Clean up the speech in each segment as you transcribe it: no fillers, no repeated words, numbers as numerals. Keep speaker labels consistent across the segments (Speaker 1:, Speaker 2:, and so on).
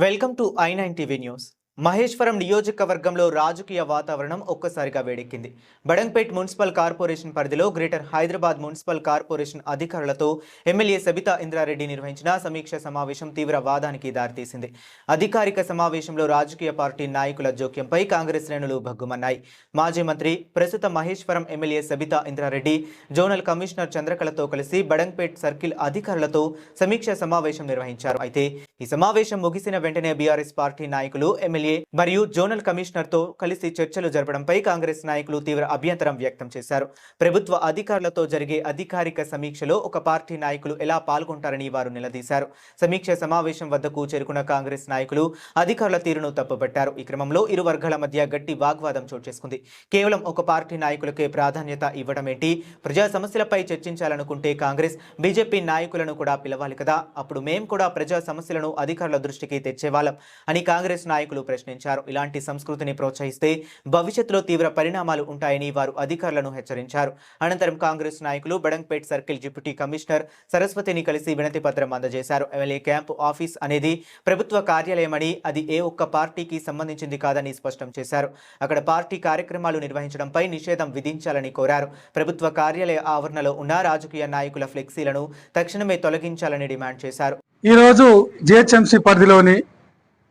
Speaker 1: Welcome to i9 TV news. Maheshwaram నియోజకవర్గంలో రాజకీయ వాతావరణం ఒక్కసారిగా వేడెక్కింది. బడంగ్పేట్ మున్సిపల్ కార్పొరేషన్ పరిధిలో గ్రేటర్ హైదరాబాద్ మున్సిపల్ కార్పొరేషన్ అధికారులతో ఎమ్మెల్యే సబితా ఇంద్రారెడ్డి నిర్వహించిన సమీక్ష సమావేశం తీవ్ర వాదానికి దారితీసింది. అధికారిక సమావేశంలో రాజకీయ పార్టీ నాయకుల జోక్యంపై కాంగ్రెస్ శ్రేణులు భగ్గుమన్నాయి. మాజీ మంత్రి ప్రస్తుత Maheshwaram MLA Sabitha Indra Reddy zonal commissioner చంద్రకళతో కలిసి బడంగ్పేట్ సర్కిల్ అధికారులతో సమీక్ష సమావేశం నిర్వహించారు. అయితే ఈ సమావేశం ముగిసిన వెంటనే బీఆర్ఎస్ పార్టీ నాయకులు ఎమ్మెల్యే మరియు జోనల్ కమిషనర్ తో కలిసి చర్చలు జరపడంపై కాంగ్రెస్ నాయకులు తీవ్ర అభ్యంతరం వ్యక్తం చేశారు. ప్రభుత్వ అధికారులతో జరిగే అధికారిక సమీక్షలో ఒక పార్టీ నాయకులు ఎలా పాల్గొంటారని వారు నిలదీశారు. సమీక్ష సమావేశం వద్దకు చేరుకున్న కాంగ్రెస్ నాయకులు అధికారుల తీరును తప్పుపట్టారు. ఈ క్రమంలో ఇరు వర్గాల మధ్య గట్టి వాగ్వాదం చోటు చేసుకుంది. కేవలం ఒక పార్టీ నాయకులకే ప్రాధాన్యత ఇవ్వడం ఏంటి? ప్రజా సమస్యలపై చర్చించాలనుకుంటే కాంగ్రెస్ బీజేపీ నాయకులను కూడా పిలవాలి కదా, అప్పుడు మేం కూడా ప్రజా సమస్యలను అధికారుల దృష్టికి తెచ్చేవాళ్ళం అని కాంగ్రెస్ నాయకులు ప్రశ్నించారు. ఇలాంటి సంస్కృతిని ప్రోత్సహిస్తే భవిష్యత్తులో తీవ్ర పరిణామాలు ఉంటాయని వారు అధికారులను హెచ్చరించారు. అనంతరం కాంగ్రెస్ నాయకులు బడంగ్పేట్ సర్కిల్ డిప్యూటీ కమిషనర్ సరస్వతిని కలిసి వినతి పత్రం అందజేశారు. ఎమ్మెల్యే క్యాంపు ఆఫీస్ అనేది ప్రభుత్వ కార్యాలయమని, అది ఏ ఒక్క పార్టీకి సంబంధించింది కాదని స్పష్టం చేశారు. అక్కడ పార్టీ కార్యక్రమాలు నిర్వహించడంపై నిషేధం విధించాలని కోరారు. ప్రభుత్వ కార్యాలయ ఆవరణలో ఉన్న రాజకీయ నాయకుల ఫ్లెక్సీలను తక్షణమే తొలగించాలని డిమాండ్ చేశారు.
Speaker 2: ఈరోజు జిహెచ్ఎంసీ పరిధిలోని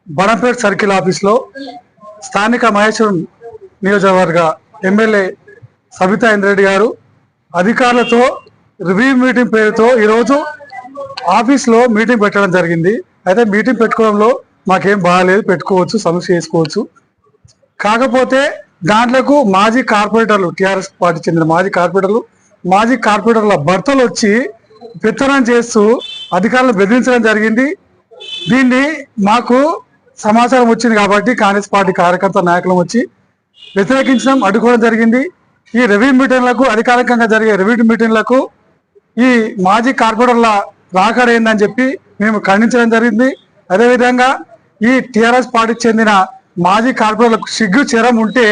Speaker 2: బడంపేట్ సర్కిల్ ఆఫీస్లో స్థానిక మహేశ్వరం నియోజకవర్గ ఎమ్మెల్యే సబితా ఇంద్రారెడ్డి గారు అధికారులతో రివ్యూ మీటింగ్ పేరుతో ఈరోజు ఆఫీస్లో మీటింగ్ పెట్టడం జరిగింది. అయితే మీటింగ్ పెట్టుకోవడంలో మాకేం బాగాలేదు, పెట్టుకోవచ్చు, సమీక్ష చేసుకోవచ్చు. కాకపోతే దాంట్లోకి మాజీ కార్పొరేటర్లు, టీఆర్ఎస్ పార్టీ చెందిన మాజీ కార్పొరేటర్ల భర్తలు వచ్చి పెత్తనం చేస్తూ అధికారులను బెదిరించడం జరిగింది. దీన్ని మాకు సమాచారం వచ్చింది కాబట్టి కాంగ్రెస్ పార్టీ కార్యకర్త నాయకులు వచ్చి వ్యతిరేకించడం, అడ్డుకోవడం జరిగింది. ఈ రివ్యూ మీటింగ్లకు, అధికారికంగా జరిగే రివ్యూ మీటింగ్లకు ఈ మాజీ కార్పొరేటర్ల రాకడైందని చెప్పి మేము ఖండించడం జరిగింది. అదేవిధంగా ఈ టీఆర్ఎస్ పార్టీకి చెందిన మాజీ కార్పొరేటర్లకు సిగ్గు చెరం ఉంటే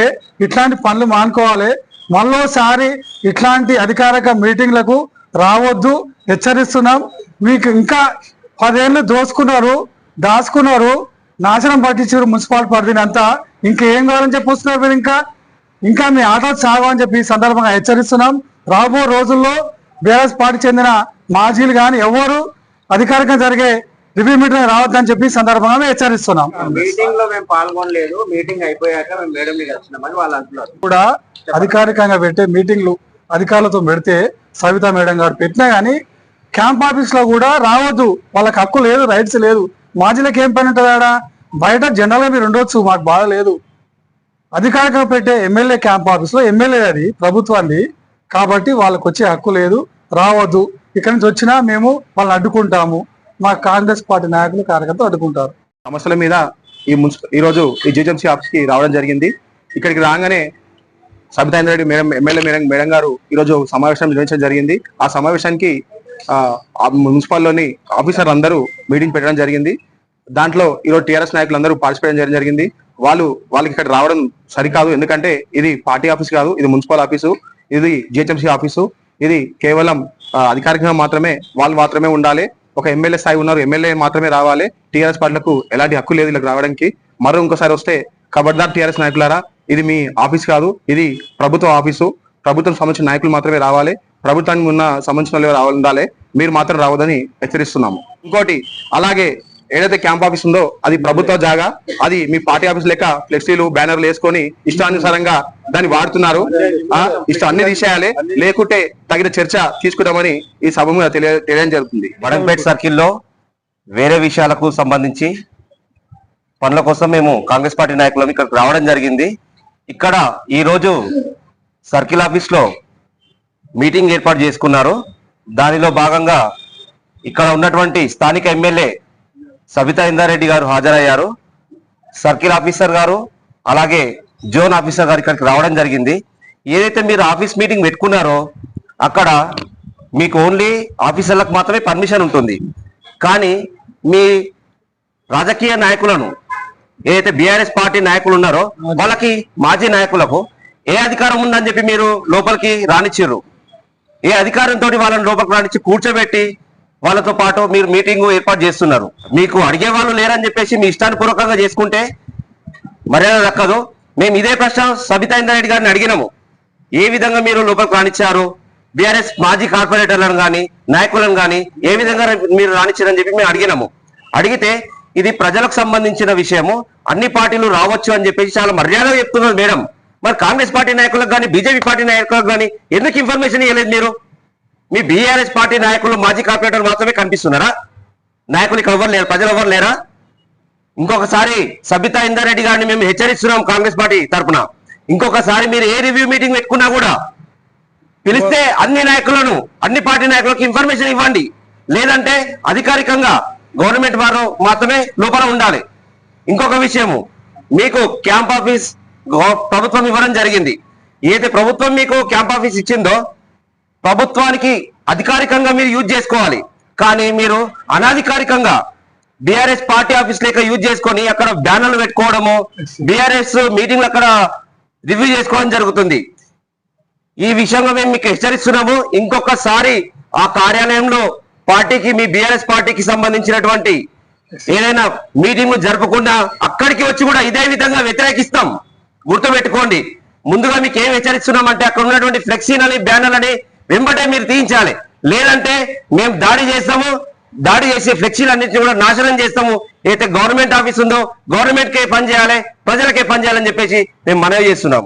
Speaker 2: ఇట్లాంటి పనులు మానుకోవాలి. మళ్ళోసారి ఇట్లాంటి అధికారిక మీటింగ్లకు రావద్దు, హెచ్చరిస్తున్నాం. మీకు ఇంకా 10 ఏళ్ళు దాచుకున్నారు, నాశనం పట్టించారు మున్సిపాలిటీ పరిధిని అంతా. ఇంకేం కావాలని చెప్పి వస్తున్నారు మీరు, ఇంకా మీ ఆటలు సాగని చెప్పి ఈ సందర్భంగా హెచ్చరిస్తున్నాం. రాబో రోజుల్లో బీఆర్ఎస్ పార్టీ చెందిన మాజీలు కానీ ఎవరు అధికారికంగా జరిగే రివ్యూ మీటింగ్ రావద్దని చెప్పి సందర్భంగా హెచ్చరిస్తున్నాం.
Speaker 3: మీటింగ్ లో మేము పాల్గొనలేదు, మీటింగ్ అయిపోయాక మేము మేడం మీద వచ్చినామని వాళ్ళు అంటున్నారు.
Speaker 2: కూడా అధికారికంగా పెట్టే మీటింగ్లు అధికారులతో పెడితే సవితా మేడం గారు పెట్టినా కానీ క్యాంప్ ఆఫీస్ లో కూడా రావద్దు, వాళ్ళకి హక్కు లేదు, రైట్స్ లేదు. మాజీలకు ఏం పని ఉంటుంది ఆడ? బయట జనరల్ గా మీరు ఉండొచ్చు, మాకు బాధ లేదు. అధికారికంగా పెట్టే ఎమ్మెల్యే క్యాంప్ ఆఫీస్ లో ఎమ్మెల్యే అది ప్రభుత్వాన్ని కాబట్టి వాళ్ళకి వచ్చే హక్కు లేదు, రావద్దు. ఇక్కడి నుంచి వచ్చినా మేము వాళ్ళని అడ్డుకుంటాము. మా కాంగ్రెస్ పార్టీ నాయకులు కార్యకర్తలు అడ్డుకుంటారు.
Speaker 4: సమస్యల మీద ఈరోజు ఈ జిహెచ్ఎంసీ ఆఫీస్ కి రావడం జరిగింది. ఇక్కడికి రాగానే సబితా ఇంద్రారెడ్డి ఎమ్మెల్యే మేడం గారు ఈరోజు సమావేశం నిర్వహించడం జరిగింది. ఆ సమావేశానికి మున్సిపల్లోని ఆఫీసర్లు అందరూ మీటింగ్ పెట్టడం జరిగింది. దాంట్లో ఈరోజు టీఆర్ఎస్ నాయకులు అందరూ పార్టిసిపేట్ చేయడం జరిగింది. వాళ్ళకి ఇక్కడ రావడం సరికాదు, ఎందుకంటే ఇది పార్టీ ఆఫీస్ కాదు, ఇది మున్సిపల్ ఆఫీసు, ఇది జిహెచ్ఎంసీ ఆఫీసు. ఇది కేవలం అధికారికంగా వాళ్ళు మాత్రమే ఉండాలి. ఒక ఎమ్మెల్యే స్థాయి ఉన్నారు, ఎమ్మెల్యే మాత్రమే రావాలి. టీఆర్ఎస్ పార్టీలకు ఎలాంటి హక్కు లేదు ఇలా రావడానికి. ఇంకోసారి వస్తే ఖబర్దార్ టీఆర్ఎస్ నాయకులారా, ఇది మీ ఆఫీస్ కాదు, ఇది ప్రభుత్వ ఆఫీసు. ప్రభుత్వం సంబంధించిన నాయకులు మాత్రమే రావాలి, ప్రభుత్వానికి ఉన్న సంబంధించిన ఉండాలి, మీరు మాత్రం రావద్దని హెచ్చరిస్తున్నాము. ఇంకోటి, అలాగే ఏదైతే క్యాంప్ ఆఫీస్ ఉందో అది ప్రభుత్వ జాగా, అది మీ పార్టీ ఆఫీస్ లెక్క ఫ్లెక్సీలు, బ్యానర్లు వేసుకొని ఇష్టానుసారంగా దాన్ని వాడుతున్నారు. అన్ని తీసేయాలి, లేకుంటే తగిన చర్చ తీసుకుంటామని ఈ సభ మీద తెలియడం జరుగుతుంది.
Speaker 5: బడంపేట్ సర్కిల్లో వేరే విషయాలకు సంబంధించి పనుల కోసం మేము కాంగ్రెస్ పార్టీ నాయకులు ఇక్కడికి రావడం జరిగింది. ఇక్కడ ఈరోజు సర్కిల్ ఆఫీస్ లో మీటింగ్ ఏర్పాటు చేసుకున్నారు. దానిలో భాగంగా ఇక్కడ ఉన్నటువంటి స్థానిక ఎమ్మెల్యే సబితా ఇంద్రారెడ్డి గారు హాజరయ్యారు. సర్కిల్ ఆఫీసర్ గారు అలాగే జోన్ ఆఫీసర్ గారు ఇక్కడికి రావడం జరిగింది. ఏదైతే మీరు ఆఫీస్ మీటింగ్ పెట్టుకున్నారో అక్కడ మీకు ఓన్లీ ఆఫీసర్లకు మాత్రమే పర్మిషన్ ఉంటుంది. కానీ మీ రాజకీయ నాయకులను, ఏదైతే బీఆర్ఎస్ పార్టీ నాయకులు ఉన్నారో వాళ్ళకి, మాజీ నాయకులకు ఏ అధికారం ఉందని చెప్పి మీరు లోపలికి రానిచ్చిర్రు? ఏ అధికారంతో వాళ్ళని లోపలికి రానిచ్చి కూర్చోబెట్టి వాళ్ళతో పాటు మీరు మీటింగ్ ఏర్పాటు చేస్తున్నారు. మీకు అడిగే వాళ్ళు లేరని చెప్పేసి మీ ఇష్టానుపూర్వకంగా చేసుకుంటే మర్యాద దక్కదు. మేము ఇదే ప్రశ్న సబితా ఇంద్రారెడ్డి గారిని అడిగినాము. ఏ విధంగా మీరు లోపలికి రానిచ్చారు, బీఆర్ఎస్ మాజీ కార్పొరేటర్లను కానీ నాయకులను కానీ ఏ విధంగా మీరు రానిచ్చారని చెప్పి మేము అడిగినాము. అడిగితే ఇది ప్రజలకు సంబంధించిన విషయము, అన్ని పార్టీలు రావచ్చు అని చెప్పేసి చాలా మర్యాదగా చెప్తున్నారు మేడం. మరి కాంగ్రెస్ పార్టీ నాయకులకు కానీ బీజేపీ పార్టీ నాయకులకు కానీ ఎందుకు ఇన్ఫర్మేషన్ ఇవ్వలేదు మీరు? మీ బీఆర్ఎస్ పార్టీ నాయకులు మాజీ కార్పొరేటర్ మాత్రమే కనిపిస్తున్నారా? నాయకులు ఇక్కడ ఎవరు లేరు, ప్రజలు ఎవరు లేరా? ఇంకొకసారి సబితా ఇంద్రారెడ్డి గారిని మేము హెచ్చరిస్తున్నాం కాంగ్రెస్ పార్టీ తరఫున. ఇంకొకసారి మీరు ఏ రివ్యూ మీటింగ్ పెట్టుకున్నా కూడా పిలిస్తే అన్ని నాయకులను, అన్ని పార్టీ నాయకులకు ఇన్ఫర్మేషన్ ఇవ్వండి. లేదంటే అధికారికంగా గవర్నమెంట్ వారు మాత్రమే లోపల ఉండాలి. ఇంకొక విషయము, మీకు క్యాంప్ ఆఫీస్ ప్రభుత్వం ఇవ్వడం జరిగింది. ఏదైతే ప్రభుత్వం మీకు క్యాంప్ ఆఫీస్ ఇచ్చిందో ప్రభుత్వానికి అధికారికంగా మీరు యూజ్ చేసుకోవాలి. కానీ మీరు అనధికారికంగా బీఆర్ఎస్ పార్టీ ఆఫీస్ లేక యూజ్ చేసుకొని అక్కడ బ్యానర్లు పెట్టుకోవడము, బీఆర్ఎస్ మీటింగ్లు అక్కడ రివ్యూ చేసుకోవడం జరుగుతుంది. ఈ విషయంలో మేము మీకు హెచ్చరిస్తున్నాము. ఇంకొకసారి ఆ కార్యాలయంలో పార్టీకి, మీ బీఆర్ఎస్ పార్టీకి సంబంధించినటువంటి ఏదైనా మీటింగ్ జరపకుండా అక్కడికి వచ్చి కూడా ఇదే విధంగా వ్యతిరేకిస్తాం. గుర్తుపెట్టుకోండి. ముందుగా మీకు ఏం హెచ్చరిస్తున్నామంటే అక్కడ ఉన్నటువంటి ఫ్లెక్సీలని, బ్యానర్లని వెంబడే మీరు తీయించాలి. లేదంటే మేము దాడి చేస్తాము. దాడి చేసే ఫ్లెక్సీలన్నింటినీ కూడా నాశనం చేస్తాము. అయితే గవర్నమెంట్ ఆఫీస్ ఉందో గవర్నమెంట్ కే పని చేయాలి, ప్రజలకే పని చేయాలని చెప్పేసి మేము మనవి చేస్తున్నాం.